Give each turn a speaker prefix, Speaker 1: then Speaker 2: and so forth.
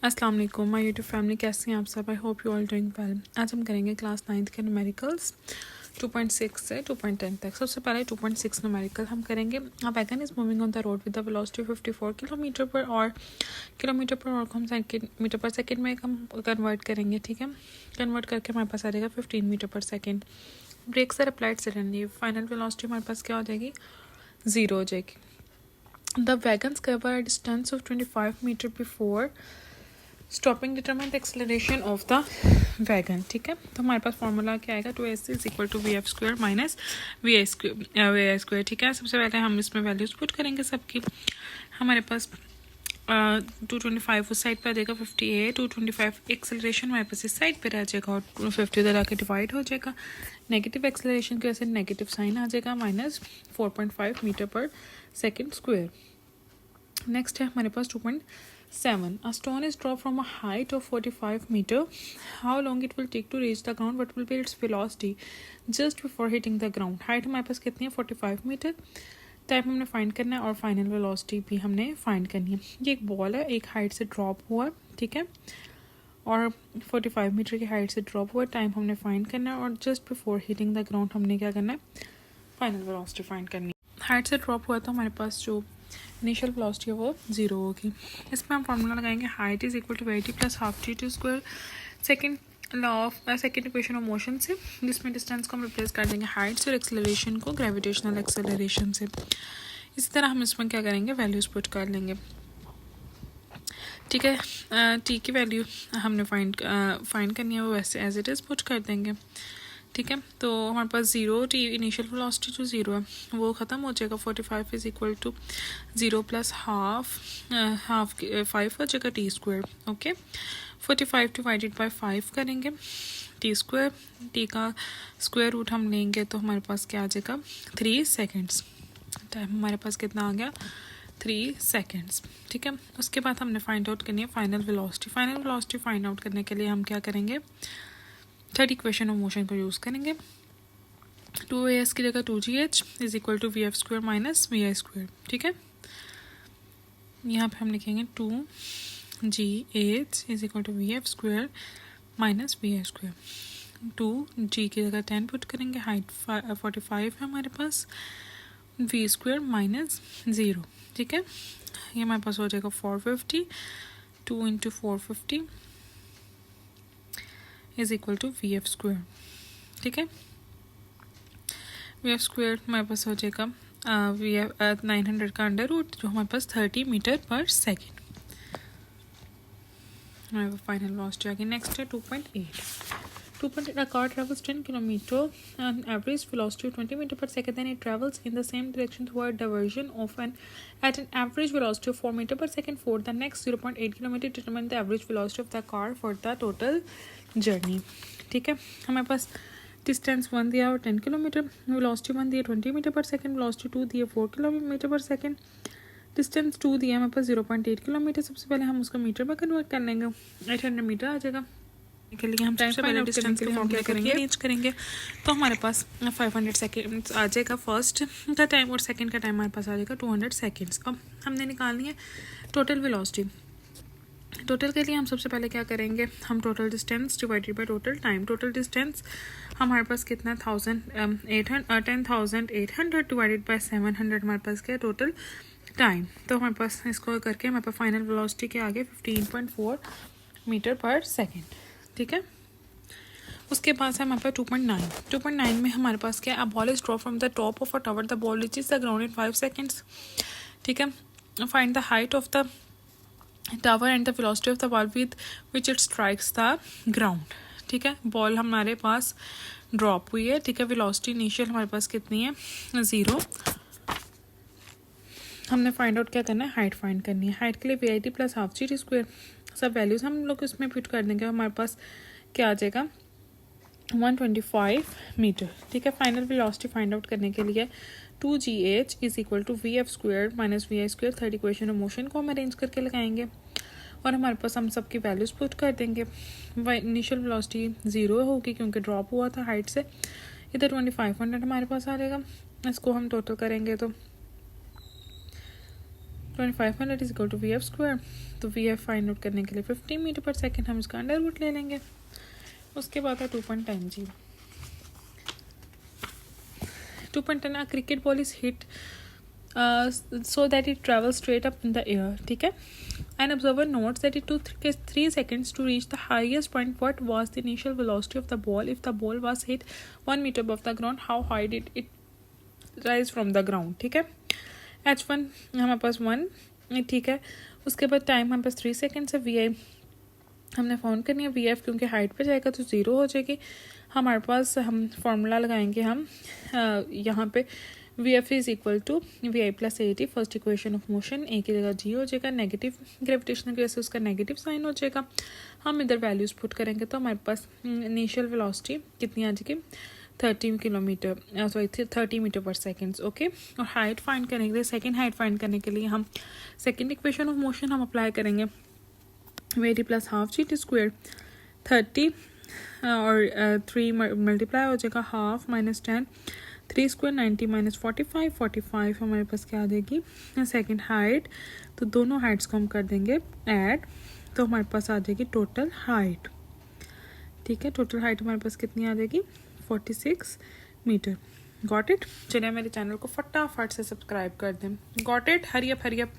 Speaker 1: अस्सलाम वालेकुम my YouTube family, कैसे हैं आप सब? I hope you all doing well. आज हम करेंगे क्लास 9th के न्यूमेरिकल्स 2.6 से 2.10 तक। सबसे पहले 2.6 न्यूमेरिकल हम करेंगे। A wagon is moving on the road with the velocity 54 kilometre per hour kilometre per और को हम सेंटीमीटर पर सेकंड में हम कन्वर्ट करेंगे। ठीक है, कन्वर्ट करके हमारे पास आ जाएगा 15 metre per second. Brakes are applied suddenly, final velocity हमारे पास क्या हो जाएगी? 0 हो जाएगी। The wagons cover a distance of 25 metre before stopping determine the acceleration of the wagon. ठीक है, तो हमारे पास फॉर्मूला क्या आएगा? 2ac is equal to V F square minus V I square. ठीक है, सबसे पहले हम इसमें वैल्यूज पुट करेंगे सबकी। हमारे पास 225 उस साइड पर आ जाएगा, 58 225 एक्सेलरेशन हमारे पास इस साइड पर आ जाएगा और 50 उधर आके डिवाइड हो जाएगा। नेगेटिव एक्सेलरेशन की वजह से नेगेटिव साइन आ जाएगा, minus 4.5 metre per second square. Next है हमारे पास 2.7. A stone is dropped from a height of 45 meter. How long it will take to reach the ground? What will be its velocity just before hitting the ground? Height हमारे पास कितनी है? 45 metre. Time हमने find करना है और final velocity भी हमने find करनी है। ये एक बॉल है, एक हाइट से ड्रॉप हुआ है, ठीक है, और 45 मीटर की हाइट से ड्रॉप हुआ है। टाइम हमने फाइंड करना है और just before hitting the ground हमने क्या करना है? फाइनल वेलोसिटी फाइंड करनी है। हाइट से ड्रॉप हुआ तो हमारे पास जो इनिशियल वेलोसिटी है वो 0 होगी। इसमें हम फार्मूला लगाएंगे, height is equal to V plus half T two square, second law of second equation of motion से, जिसमें डिस्टेंस को हम रिप्लेस कर देंगे हाइट से और एक्सेलरेशन को ग्रेविटेशनल एक्सेलरेशन से। इसी तरह हम इसमें क्या करेंगे? वैल्यूज पुट कर लेंगे। ठीक है, टी की वैल्यू हमने फाइंड करनी है, वो वैसे एज इट इज़ पुट कर देंगे। ठीक है, तो हमारे पास 0 टी इनिशियल वेलोसिटी जो 0 है वो ख़त्म हो जाएगा। 45 is equal to 0 plus half 5 हो जाएगा T square. Okay, 45 divided by 5 करेंगे, टी स्क्वायर, टी का स्क्वायर रूट हम लेंगे तो हमारे पास क्या आ जाएगा? 3 सेकेंड्स। टाइम हमारे पास कितना आ गया? 3 सेकेंड्स। ठीक है, उसके बाद हमने फाइंड आउट करनी है final velocity. Final velocity find out करने के लिए हम क्या करेंगे? थर्ड इक्वेशन ऑफ मोशन को यूज़ करेंगे। 2as की जगह 2gh is equal to V F square minus V I square. ठीक है, यहाँ पे हम लिखेंगे 2gh is equal to V F square minus V I square. 2g की जगह 10 पुट करेंगे, हाइट 45 है हमारे पास, वी स्क्वायर माइनस 0। ठीक है, ये हमारे पास हो जाएगा 450, 2 into 450 is equal to V F square. ठीक है, वी एफ स्क्वायर हमारे पास हो जाएगा वी एफ 900 का अंडर रूट, जो हमारे पास 30 मीटर पर सेकेंड। हमारे पास फाइनल वेलोसिटी आ गई। नेक्स्ट है 2.8. 2.8, a car travels 10 kilometer an average velocity of 20 meter per second, then it travels in the same direction through a diversion of at an average velocity of 4 meter per second for the next 0.8 kilometer. Determine the average velocity of the car for the total journey. ठीक है, हमारे पास distance 1 दिया और 10 kilometre, velocity 1 दिया 20 metre per second, velocity 2 दिया 4 kilometre पर second, distance 2 दिया हमारे पास 0.8 किलोमीटर। सबसे पहले हम उसको मीटर में कन्वर्ट कर लेंगे, 800 मीटर आ जाएगा। के लिए हम सबसे पहले डिस्टेंस के लिए हम क्या करेंगे? अरेंज करेंगे, तो हमारे पास 500 सेकेंड्स आ जाएगा फर्स्ट का टाइम और सेकंड का टाइम हमारे पास आ जाएगा 200 सेकेंड्स। अब हमने निकालनी है टोटल वेलोसिटी। टोटल के लिए हम सबसे पहले क्या करेंगे? हम total distance divided by total time. Total distance हमारे पास कितना? 10,800 डिवाइडेड बाय 700 हमारे पास क्या है? Total time. तो हमारे पास इसको करके हमारे पास फाइनल वेलोसिटी के आगे 15.4 मीटर पर सेकेंड। ठीक है, उसके बाद है हमारे पास 2.9. 2.9 में हमारे पास क्या है? A ball is drop from the top of a tower, the ball reaches the ground in 5 seconds. ठीक है, find the height of the tower and the velocity of the ball with which it strikes the ground. ठीक है, ball हमारे पास drop हुई है। ठीक है, velocity initial हमारे पास कितनी है? 0। हमने फाइंड आउट क्या करना है? हाइट फाइंड करनी है। हाइट के लिए V I T plus half G T square, सब वैल्यूज हम लोग इसमें फिट कर देंगे। हमारे पास क्या आ जाएगा? 125 मीटर। ठीक है, फाइनल वेलोसिटी फाइंड आउट करने के लिए 2gh is equal to V F square minus V I square. Third equation of motion को हम अरेंज करके लगाएंगे और हमारे पास हम सबकी वैल्यूज पुट कर देंगे। इनिशियल वेलोसिटी 0 होगी क्योंकि ड्रॉप हुआ था हाइट से। इधर 2500 हमारे पास आ जाएगा। इसको हम टोटल करेंगे तो 2500 is equal to V F square. तो वी एफ फाइंड आउट करने के लिए 15 मीटर पर सेकेंड हम इसका अंडर रूट ले लेंगे। उसके बाद है 2.10 जी। 2.10 a cricket ball is hit so that it travels straight up in the air. ठीक है। An observer notes that it took 3 seconds to reach the highest point. What was the initial velocity of the ball if the ball was hit 1 meter above the ground? How high did it rise from the ground? ठीक है। H1 हमारे पास 1, ठीक है। उसके बाद time हमारे पास 3 seconds है। We आई हमने फाउंड करनी है। वी एफ क्योंकि हाइट पे जाएगा तो 0 हो जाएगी। हमारे पास हम फार्मूला लगाएंगे हम यहाँ पे V F is equal to V I plus A T, first equation of motion. A की जगह जी हो जाएगा, नेगेटिव ग्रेविटेशनल की वजह से उसका नेगेटिव साइन हो जाएगा। हम इधर वैल्यूज पुट करेंगे तो हमारे पास इनिशियल वेलोसिटी कितनी आ जाएगी 30 किलोमीटर 30 मीटर पर सेकेंड्स। ओके। और हाइट फाइंड करने के लिए सेकेंड हाइट फाइंड करने के लिए हम सेकेंड इक्वेशन ऑफ मोशन हम अप्लाई करेंगे we T plus half G T square 30 और 3 मल्टीप्लाई हो जाएगा हाफ माइनस 10 3 स्क्वायर 90 माइनस 45 हमारे पास क्या आ जाएगी सेकेंड हाइट। तो दोनों हाइट्स को हम कर देंगे ऐड, तो हमारे पास आ जाएगी टोटल हाइट। ठीक है। टोटल हाइट हमारे पास कितनी आ जाएगी 46 मीटर। Got it. चलिए मेरे चैनल को फटाफट से सब्सक्राइब कर दें। Got it. Hurry up.